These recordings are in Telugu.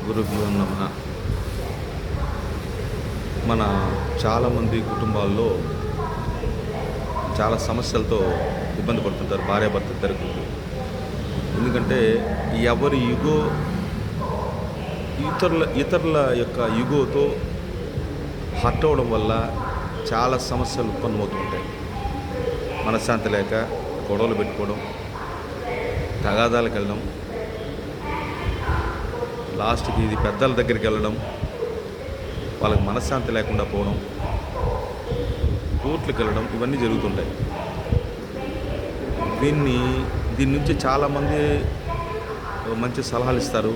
గురుభ్యో నమః. మన చాలామంది కుటుంబాల్లో చాలా సమస్యలతో ఇబ్బంది పడుతుంటారు భార్యాభర్త ఇద్దరికి. ఎందుకంటే ఎవరి యుగో ఇతరుల యొక్క యుగోతో హర్ట్ అవ్వడం వల్ల చాలా సమస్యలు ఉత్పన్నమవుతుంటాయి. మనశ్శాంతి లేక గొడవలు పెట్టుకోవడం, తగాదాలకు వెళ్ళడం, లాస్ట్కి ఇది పెద్దల దగ్గరికి వెళ్ళడం, వాళ్ళకి మనశ్శాంతి లేకుండా పోవడం, కోర్టులకు వెళ్ళడం, ఇవన్నీ జరుగుతుంటాయి. దీని నుంచి చాలామంది మంచి సలహాలు ఇస్తారు,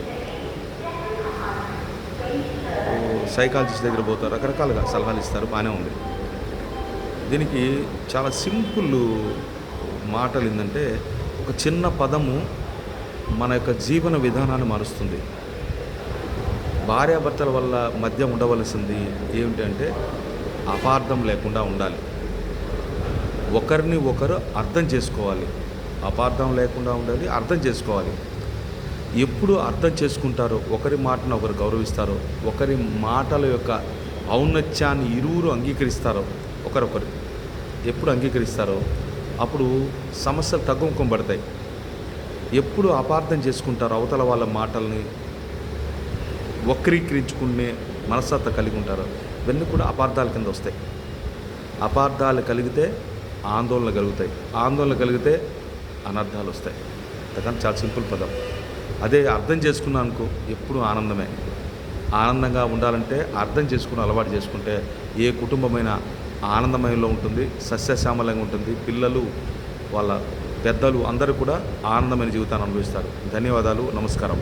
సైకాలజిస్ట్ దగ్గర పోతారు, రకరకాలుగా సలహాలు ఇస్తారు, బాగానే ఉంది. దీనికి చాలా సింపుల్ మాటలు ఏంటంటే, ఒక చిన్న పదము మన యొక్క జీవన విధానాన్ని మారుస్తుంది. భార్యాభర్తల వల్ల మధ్య ఉండవలసింది ఏమిటంటే అపార్థం లేకుండా ఉండాలి. ఒకరిని ఒకరు అర్థం చేసుకోవాలి. అపార్థం లేకుండా ఉండాలి, అర్థం చేసుకోవాలి. ఎప్పుడు అర్థం చేసుకుంటారో, ఒకరి మాటను ఒకరు గౌరవిస్తారో, ఒకరి మాటల యొక్క ఔన్నత్యాన్ని ఇరువురు అంగీకరిస్తారో, ఒకరొకరు ఎప్పుడు అంగీకరిస్తారో అప్పుడు సమస్యలు తగ్గుముఖం పడతాయి. ఎప్పుడు అపార్థం చేసుకుంటారో, అవతల వాళ్ళ మాటల్ని వక్రీకరించుకునే మనస్తత్వం కలిగి ఉంటారు, ఇవన్నీ కూడా అపార్థాల కింద వస్తాయి. అపార్థాలు కలిగితే ఆందోళన కలుగుతాయి, ఆందోళన కలిగితే అనర్థాలు వస్తాయి. అందుకని చాలా సింపుల్ పదం. అదే అర్థం చేసుకున్నాను అనుకో, ఎప్పుడు ఆనందమే. ఆనందంగా ఉండాలంటే అర్థం చేసుకుని అలవాటు చేసుకుంటే ఏ కుటుంబమైనా ఆనందమయంలో ఉంటుంది, సస్యశ్యామలంగా ఉంటుంది. పిల్లలు, వాళ్ళ పెద్దలు అందరూ కూడా ఆనందమైన జీవితాన్ని అనుభవిస్తారు. ధన్యవాదాలు, నమస్కారం.